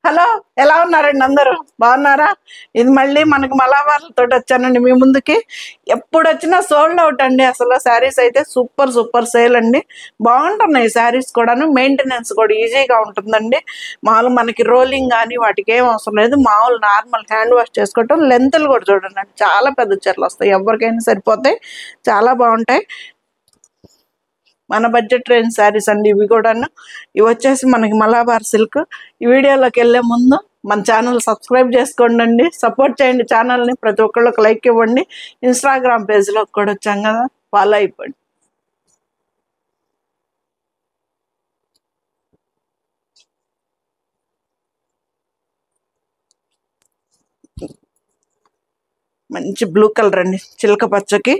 Hello, ఎలా ఉన్నారండి? అందరూ బాగున్నారా? ఇది మళ్ళీ మనకి మలాబార్లతో వచ్చానండి మీ ముందుకి. ఎప్పుడు వచ్చినా సోల్డ్ అవుట్ అండి. అసలు శారీస్ అయితే సూపర్ సూపర్ సేల్ అండి. బాగుంటున్నాయి శారీస్ కూడాను. మెయింటెనెన్స్ కూడా ఈజీగా ఉంటుందండి. మామూలు మనకి రోలింగ్ కానీ వాటికి ఏం అవసరం లేదు. మామూలు నార్మల్ హ్యాండ్ వాష్ చేసుకోవటం. లెంత్లు కూడా చూడండి, చాలా పెద్ద చీరలు వస్తాయి, ఎవరికైనా సరిపోతాయి, చాలా బాగుంటాయి. మన బడ్జెట్ రేంజ్ శారీస్ అండి ఇవి కూడాను. ఇవి వచ్చేసి మనకి మలాబార్ సిల్క్. ఈ వీడియోలోకి వెళ్ళే ముందు మన ఛానల్ సబ్స్క్రైబ్ చేసుకోండి, సపోర్ట్ చేయండి ఛానల్ని. ప్రతి ఒక్కళ్ళకి లైక్ ఇవ్వండి. ఇన్స్టాగ్రామ్ పేజ్లోకి కూడా వచ్చాం కదా, ఫాలో అయిపోండి. మంచి బ్లూ కలర్ అండి, చిలక పచ్చకి.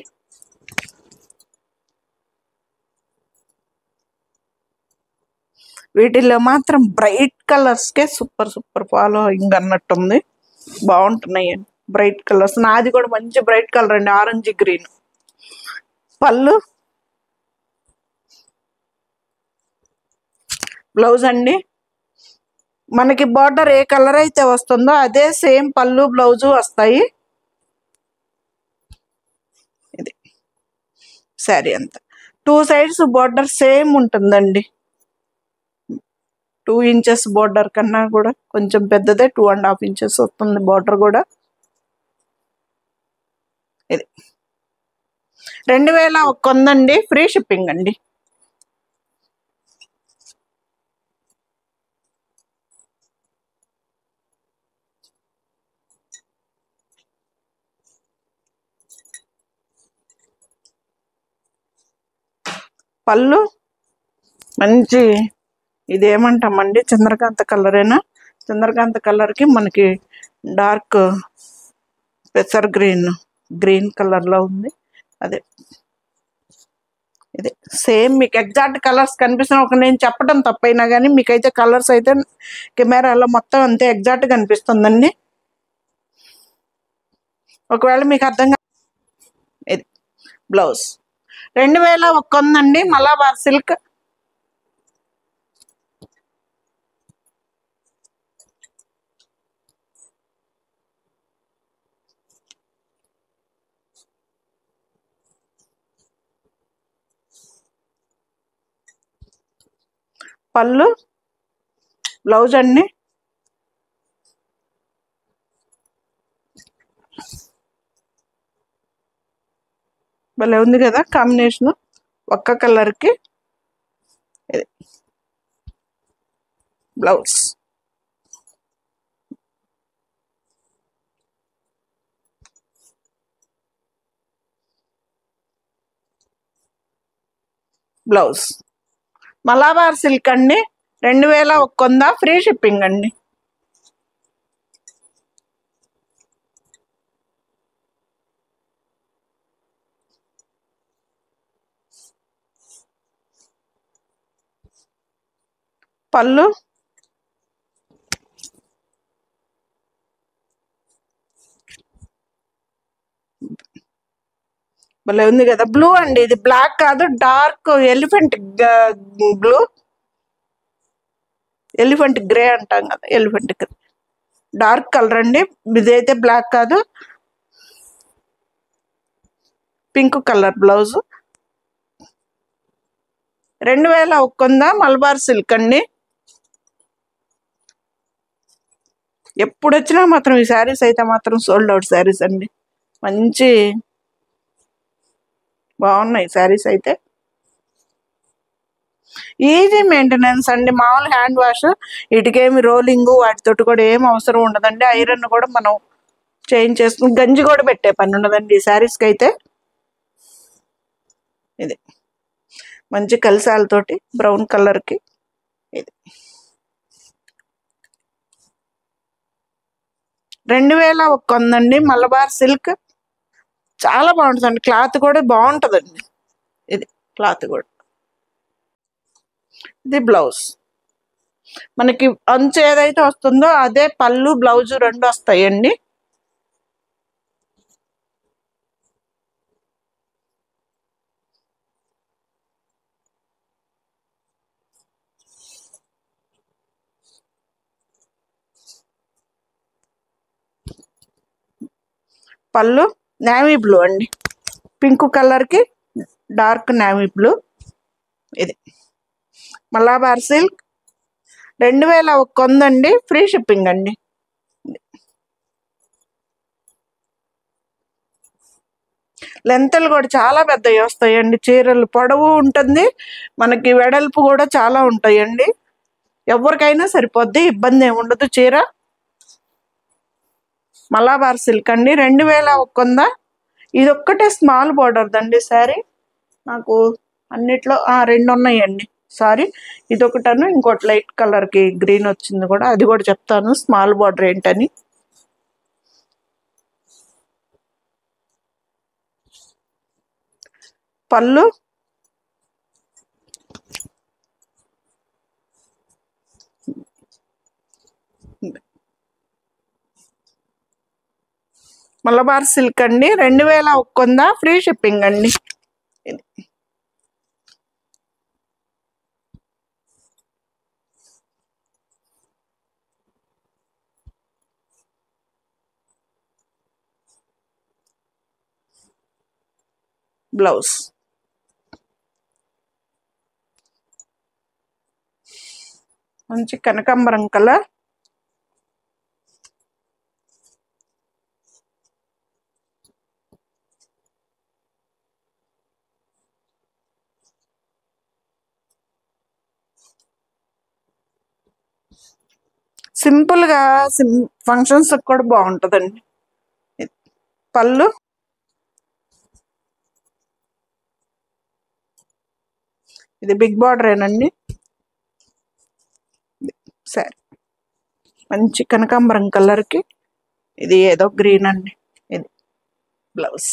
వీటిల్లో మాత్రం బ్రైట్ కలర్స్కే సూపర్ సూపర్ ఫాలోయింగ్ అన్నట్టుంది. బాగుంటున్నాయి బ్రైట్ కలర్స్. నాది కూడా మంచి బ్రైట్ కలర్ అండి, ఆరెంజ్ గ్రీన్. పళ్ళు, బ్లౌజ్ అండి. మనకి బార్డర్ ఏ కలర్ అయితే వస్తుందో అదే సేమ్ పళ్ళు బ్లౌజు వస్తాయి. ఇది శారీ అంతా 2 సైడ్స్ బార్డర్ సేమ్ ఉంటుందండి. 2 ఇంచెస్ బార్డర్ కన్నా కూడా కొంచెం పెద్దదే, 2.5 ఇంచెస్ వస్తుంది బార్డర్ కూడా. ఇది 2100 అండి, ఫ్రీ షిప్పింగ్ అండి. పళ్ళు మంచి, ఇదేమంటామండి, చంద్రకాంత కలరేనా. చంద్రకాంత కలర్కి మనకి డార్క్ పెసర్ గ్రీన్ కలర్లో ఉంది. అదే ఇది సేమ్ మీకు ఎగ్జాక్ట్ కలర్స్ కనిపిస్తున్నాయి. ఒక నేను చెప్పడం తప్పైనా కానీ మీకైతే కలర్స్ అయితే కెమెరాలో మొత్తం అంతే ఎగ్జాక్ట్ కనిపిస్తుందండి. ఒకవేళ మీకు అర్థం కాదు, ఇది బ్లౌజ్ 2100 అండి, మలాబార్ సిల్క్. పళ్ళు, బ్లౌజ్ అండి. భలే ఉంది కదా కాంబినేషన్, ఒక్క కలర్కి. ఇది బ్లౌజ్. బ్లౌజ్ మలాబార్ సిల్క్ అండి, 2100, ఫ్రీ షిప్పింగ్ అండి. పళ్ళు, భలే ఉంది కదా. బ్లూ అండి, ఇది బ్లాక్ కాదు, డార్క్ బ్లూ, ఎలిఫెంట్ గ్రే అంటాం కదా, ఎలిఫెంట్ గ్రే డార్క్ కలర్ అండి. ఇదైతే బ్లాక్ కాదు, pink colour blouse. 2100 Malabar silk అండి. ఎప్పుడు వచ్చినా మాత్రం ఈ శారీస్ అయితే మాత్రం సోల్డ్ అవుట్ శారీస్ అండి. మంచి బాగున్నాయి శారీస్ అయితే. ఈజీ మెయింటెనెన్స్ అండి, మామూలు హ్యాండ్ వాష్. ఇటుకేమి రోలింగ్ వాటితోటి కూడా ఏం అవసరం ఉండదండి. ఐరన్ కూడా మనం చేంజ్ చేసుకుని గంజి కూడా పెట్టే పని ఉండదండి ఈ శారీస్కి అయితే. ఇది మంచి కలిసాలతోటి బ్రౌన్ కలర్కి. ఇది 2100 అండి, మలబార్ సిల్క్. చాలా బాగుంటుందండి, క్లాత్ కూడా బాగుంటుందండి. ఇది క్లాత్ కూడా. ఇది బ్లౌజ్. మనకి అంచు ఏదైతే వస్తుందో అదే పళ్ళు బ్లౌజ్ రెండు వస్తాయండి. పళ్ళు నేవీ బ్లూ అండి, పింక్ కలర్కి డార్క్ నేవీ బ్లూ. ఇది మలబార్ సిల్క్ 2100 అండి, ఫ్రీ షిప్పింగ్ అండి. లెంతలు కూడా చాలా పెద్దవి వస్తాయండి, చీరలు పొడవు ఉంటుంది, మనకి వెడల్పు కూడా చాలా ఉంటాయండి. ఎవరికైనా సరిపోద్ది, ఇబ్బంది ఏమి ఉండదు. చీర మలబార్ సిల్క్ అండి, 2100. ఇది ఒక్కటే స్మాల్ బార్డర్ దండి శారీ. నాకు అన్నిట్లో 2 ఉన్నాయండి. సారీ, ఇదొకటను ఇంకోటి లైట్ కలర్కి గ్రీన్ వచ్చింది కూడా, అది కూడా చెప్తాను స్మాల్ బార్డర్ ఏంటని. పళ్ళు మలబార్ సిల్క్ అండి, 2100, ఫ్రీ షిప్పింగ్ అండి. ఇది బ్లౌజ్. మంచి కనకాంబరం కలర్, సింపుల్గా ఫంక్షన్స్ కూడా బాగుంటుందండి. పళ్ళు ఇది బిగ్ బార్డరేనండి. సరే, మంచి కనకాంబరం కలర్కి ఇది ఏదో గ్రీన్ అండి. ఇది బ్లౌజ్.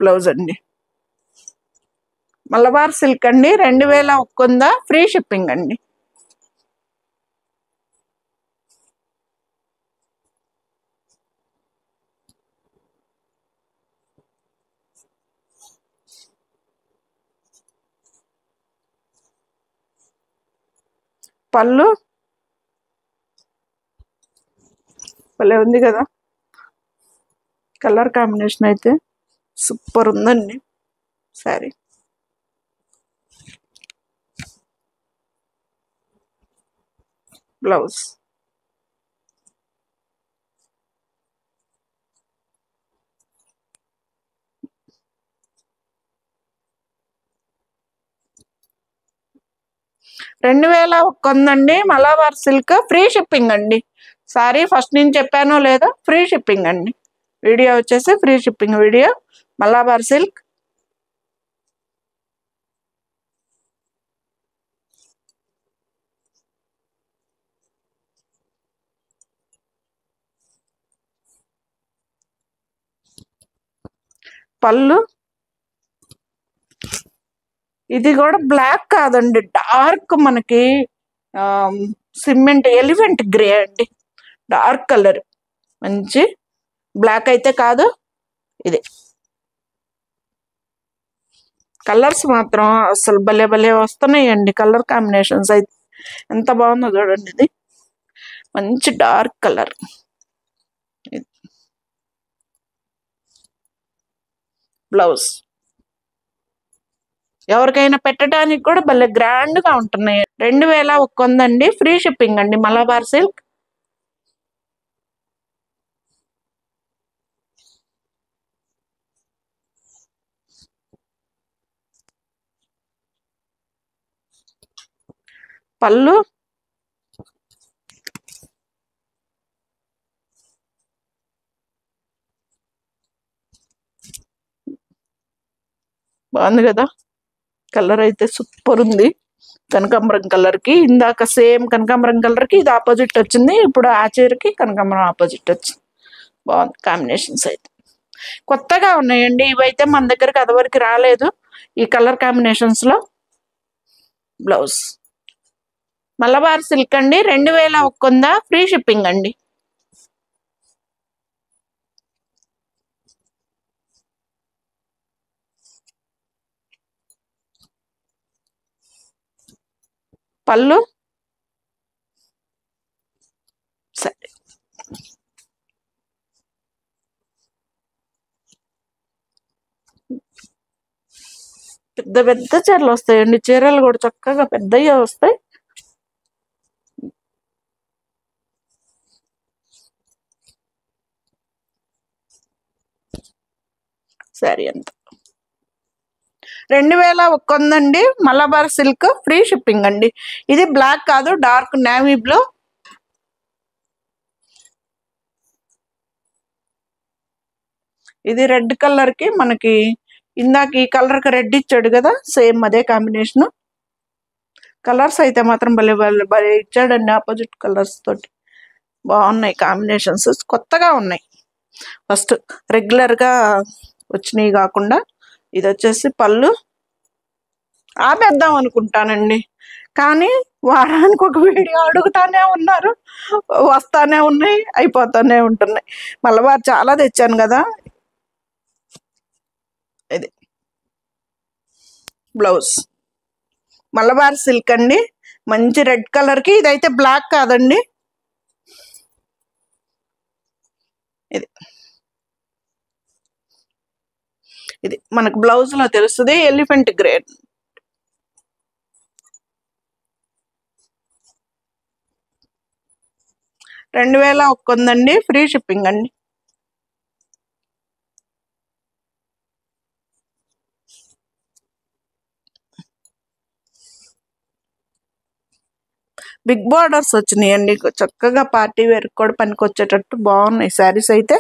బ్లౌజ్ అండి, మలబార్ సిల్క్ అండి, 2100, ఫ్రీ షిప్పింగ్ అండి. పళ్ళు భలే ఉంది కదా, కలర్ కాంబినేషన్ అయితే సూపర్ ఉందండి శారీ. బ్లౌజ్. రెండు వేల 100 అండి, మలబార్ సిల్క్, ఫ్రీ షిప్పింగ్ అండి. సారీ ఫస్ట్ నేను చెప్పానో లేదో, ఫ్రీ షిప్పింగ్ అండి. వీడియో వచ్చేసి free shipping video. Malabar silk. పళ్ళు ఇది కూడా బ్లాక్ కాదండి, డార్క్ మనకి సిమెంట్ ఎలిఫెంట్ గ్రే అండి, డార్క్ కలర్, మంచి బ్లాక్ అయితే కాదు. ఇది కలర్స్ మాత్రం అసలు భలే భలే వస్తున్నాయండి, కలర్ కాంబినేషన్స్ అయితే ఎంత బాగుందో చూడండి. ఇది మంచి డార్క్ కలర్. బ్లౌజ్. ఎవరికైనా పెట్టడానికి కూడా భలే గ్రాండ్గా ఉంటున్నాయి. 2100 అండి, ఫ్రీ షిప్పింగ్ అండి, మలబార్ సిల్క్. పళ్ళు బాగుంది కదా, కలర్ అయితే సూపర్ ఉంది. కనకాంబరం కలర్కి ఇందాక సేమ్ కనకాంబరం కలర్కి ఇది ఆపోజిట్ వచ్చింది, ఇప్పుడు ఆ చీరకి కనకాంబరం ఆపోజిట్ వచ్చింది. బాగుంది కాంబినేషన్స్ అయితే, కొత్తగా ఉన్నాయండి ఇవైతే, మన దగ్గరకు అదివరకు రాలేదు ఈ కలర్ కాంబినేషన్స్లో. బ్లౌజ్. మలబార్ సిల్క్ అండి, 2100, ఫ్రీ షిప్పింగ్ అండి. పళ్ళు సరే. పెద్ద పెద్ద చీరలు వస్తాయండి, చీరలు కూడా చక్కగా పెద్దవి వస్తాయి. సరే ఎంత 2100 అండి. మలబార్ సిల్క్ ఫ్రీ షిప్పింగ్ అండి. ఇది బ్లాక్ కాదు, డార్క్ నేవీ బ్లూ. ఇది రెడ్ కలర్ కి మనకి ఇందాక ఈ కలర్ కి రెడ్ ఇచ్చాడు కదా, సేమ్ అదే కాంబినేషన్. కలర్స్ అయితే మాత్రం భలే భలే భలే ఇచ్చాడండి, ఆపోజిట్ కలర్స్ తోటి బాగున్నాయి కాంబినేషన్స్, కొత్తగా ఉన్నాయి. ఫస్ట్ రెగ్యులర్ గా వచ్చినాయి కాకుండా ఇది వచ్చేసి పళ్ళు. ఆపేద్దాం అనుకుంటానండి, కానీ వారానికి ఒక వీడియో అడుగుతానే ఉన్నారు, వస్తానే ఉన్నాయి, అయిపోతానే ఉంటున్నాయి. మలబార్ చాలా తెచ్చాను కదా. ఇది బ్లౌజ్ మలబార్ సిల్క్ అండి, మంచి రెడ్ కలర్ కి. ఇదైతే బ్లాక్ కాదండి, ఇది ఇది మనకు బ్లౌజ్ లో తెలుస్తుంది. Elephant grade. $2100 ఫ్రీ షిప్పింగ్ అండి. బిగ్ బార్డర్స్ వచ్చినాయండి, చక్కగా పార్టీ వేర్ కూడా పనికొచ్చేటట్టు బాగున్నాయి శారీస్ అయితే.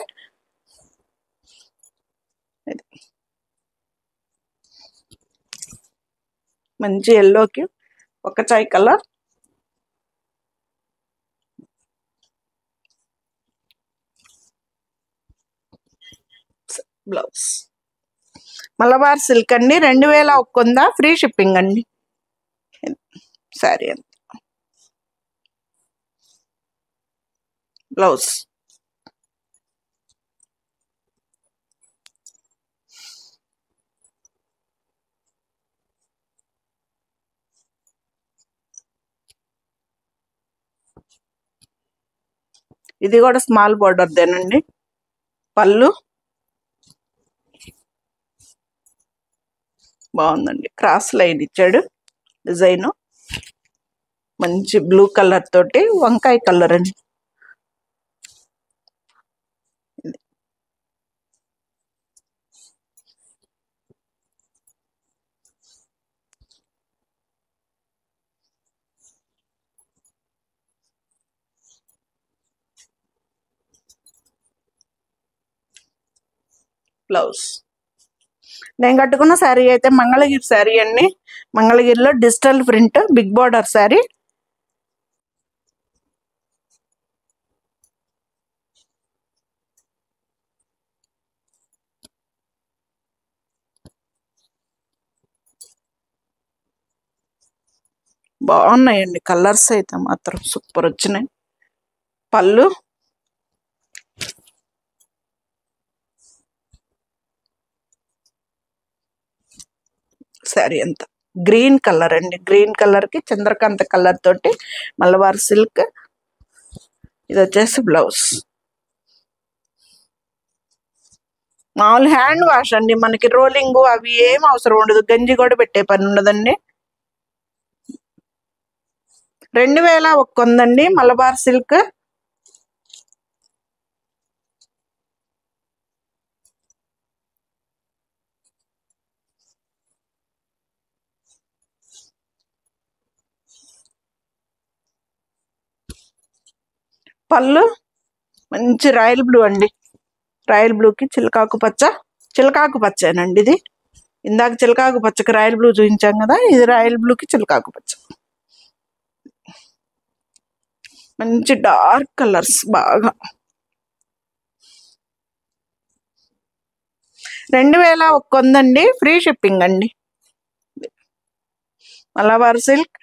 మంచి ఎల్లోకి ఒక చాయ్ కలర్. బ్లౌజ్ మలబార్ సిల్క్ అండి, 2100 ఫ్రీ షిప్పింగ్ అండి. శారీ అంత బ్లౌజ్. ఇది కూడా స్మాల్ బార్డర్ దేనండి. పళ్ళు బాగుందండి, క్రాస్ లైన్ ఇచ్చాడు డిజైన్. మంచి బ్లూ కలర్ తోటి వంకాయ కలర్ అండి. బ్లౌజ్. నేను కట్టుకున్న శారీ అయితే మంగళగిరి శారీ అండి. మంగళగిరిలో digital print big border sari. బాగున్నాయండి కలర్స్ అయితే మాత్రం సూపర్ వచ్చినాయి. పళ్ళు శారీ అంతా గ్రీన్ కలర్ అండి, గ్రీన్ కలర్ కి చంద్రకాంత కలర్ తోటి మలబార్ సిల్క్. ఇది వచ్చేసి బ్లౌజ్. మామూలు హ్యాండ్ వాష్ అండి, మనకి రోలింగ్ అవి ఏం అవసరం ఉండదు, గంజి కూడా పెట్టే పని ఉండదండి. 2100 అండి మలబార్ సిల్క్. పళ్ళు మంచి రాయల్ బ్లూ అండి, రాయల్ బ్లూకి చిలకాకు పచ్చ. చిలకాకు పచ్చేనండి ఇది. ఇందాక చిలకాకు పచ్చకి రాయల్ బ్లూ చూపించాం కదా, ఇది రాయల్ బ్లూకి చిలకాకు పచ్చ. మంచి డార్క్ కలర్స్ బాగా. 2100 అండి ఫ్రీ షిప్పింగ్ అండి. మలబార్ సిల్క్.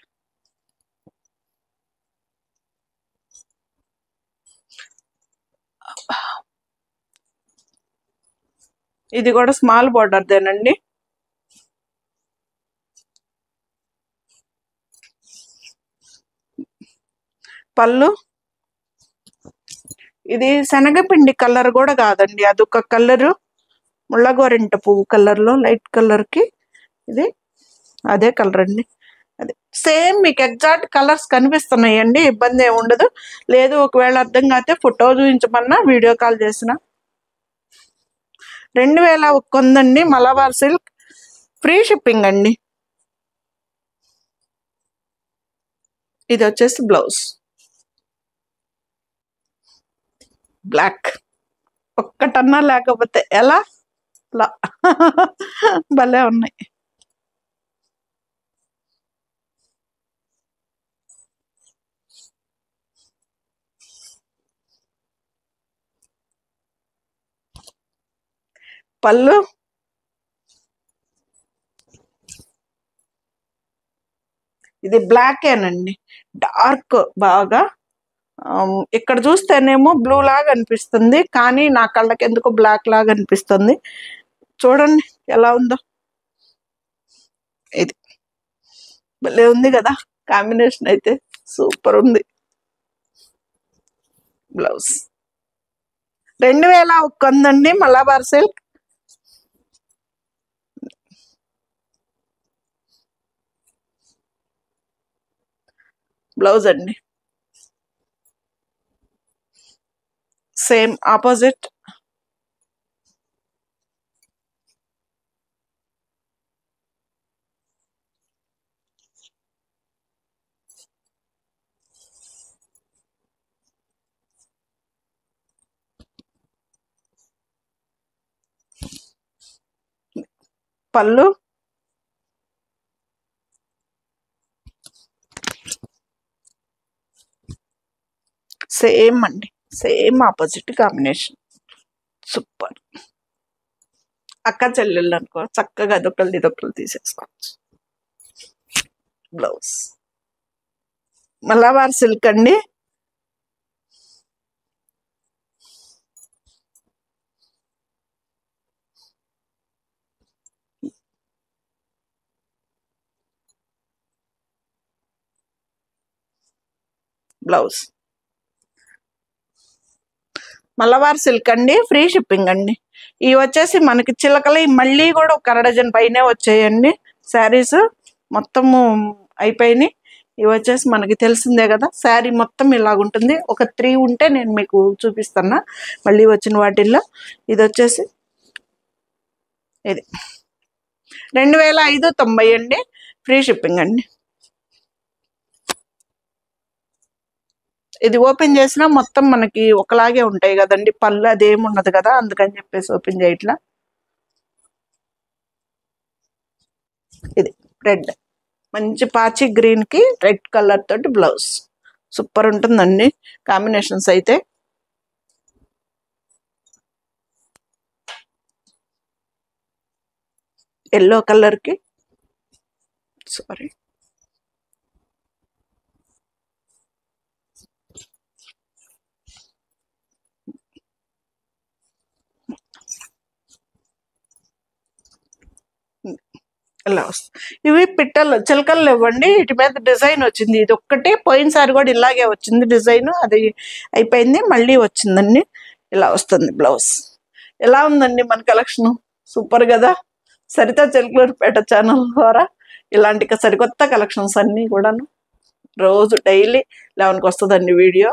ఇది కూడా స్మాల్ బార్డర్ దేనండి. పళ్ళు ఇది శనగపిండి కలర్ కూడా కాదండి, అదొక కలరు, ముళ్ళగోరింట పువ్వు కలర్లో లైట్ కలర్కి ఇది అదే కలర్ అండి. అది సేమ్ మీకు ఎగ్జాక్ట్ కలర్స్ కనిపిస్తున్నాయండి, ఇబ్బంది ఏమి ఉండదు. లేదు ఒకవేళ అర్థం కాకపోతే ఫోటో చూపించమన్నా వీడియో కాల్ చేసిన. 2100 అండి. మలబార్ సిల్క్, ఫ్రీ షిప్పింగ్ అండి. ఇది వచ్చేసి బ్లౌజ్ బ్లాక్. ఒక్కటన్నా లేకపోతే ఎలా భలే ఉన్నాయి. పళ్ళు ఇది బ్లాకేనండి, డార్క్ బాగా. ఇక్కడ చూస్తేనేమో బ్లూ లాగా అనిపిస్తుంది, కానీ నా కళ్ళకి ఎందుకో బ్లాక్ లాగా అనిపిస్తుంది. చూడండి ఎలా ఉందో. ఇది భలే ఉంది కదా, కాంబినేషన్ అయితే సూపర్ ఉంది. బ్లౌజ్ 2100 అండి. మలబార్ సిల్క్. బ్లౌజ్ అండి సేమ్ ఆపోజిట్. పళ్ళు సేమ్ అండి, సేమ్ ఆపోజిట్ కాంబినేషన్. సూపర్. అక్క చెల్లెళ్ళు అనుకో చక్కగా అదొకళ్ళు ఇదొకళ్ళు తీసేసుకోవచ్చు. బ్లౌజ్ మలబార్ సిల్క్ అండి. బ్లౌజ్ మలబార్ సిల్క్ అండి, ఫ్రీ షిప్పింగ్ అండి. ఇవి వచ్చేసి మనకి చిలకలు మళ్ళీ కూడా ఒక 1 డజన్ పైనే వచ్చాయండి. శారీస్ మొత్తము అయిపోయినాయి. ఇవి వచ్చేసి మనకి తెలిసిందే కదా, శారీ మొత్తం ఇలాగుంటుంది. ఒక 3 ఉంటే నేను మీకు చూపిస్తున్నా మళ్ళీ వచ్చిన వాటిల్లో. ఇది వచ్చేసి ఇది 2590 అండి, ఫ్రీ షిప్పింగ్ అండి. ఇది ఓపెన్ చేసినా మొత్తం మనకి ఒకలాగే ఉంటాయి కదండి, పళ్ళు అదేమున్నది కదా, అందుకని చెప్పేసి ఓపెన్ చేయట్లా. ఇది రెడ్, మంచి పాచి గ్రీన్ కి రెడ్ కలర్ తోటి బ్లౌజ్. సూపర్ ఉంటుందండి కాంబినేషన్స్ అయితే. ఎల్లో కలర్ కి సారీ ఇలా వస్తుంది. ఇవి పిట్టలు చిలకలు ఇవ్వండి, వీటి మీద డిజైన్ వచ్చింది. ఇది ఒక్కటే పోయినసారి కూడా ఇలాగే వచ్చింది డిజైన్, అది అయిపోయింది మళ్ళీ వచ్చిందండి. ఇలా వస్తుంది బ్లౌజ్. ఎలా ఉందండి మన కలెక్షన్? సూపర్ కదా. సరిత చిలకలూరిపేట ఛానల్ ద్వారా ఇలాంటి సరికొత్త కలెక్షన్స్ అన్నీ కూడాను రోజు డైలీ 11కి వస్తుందండి వీడియో.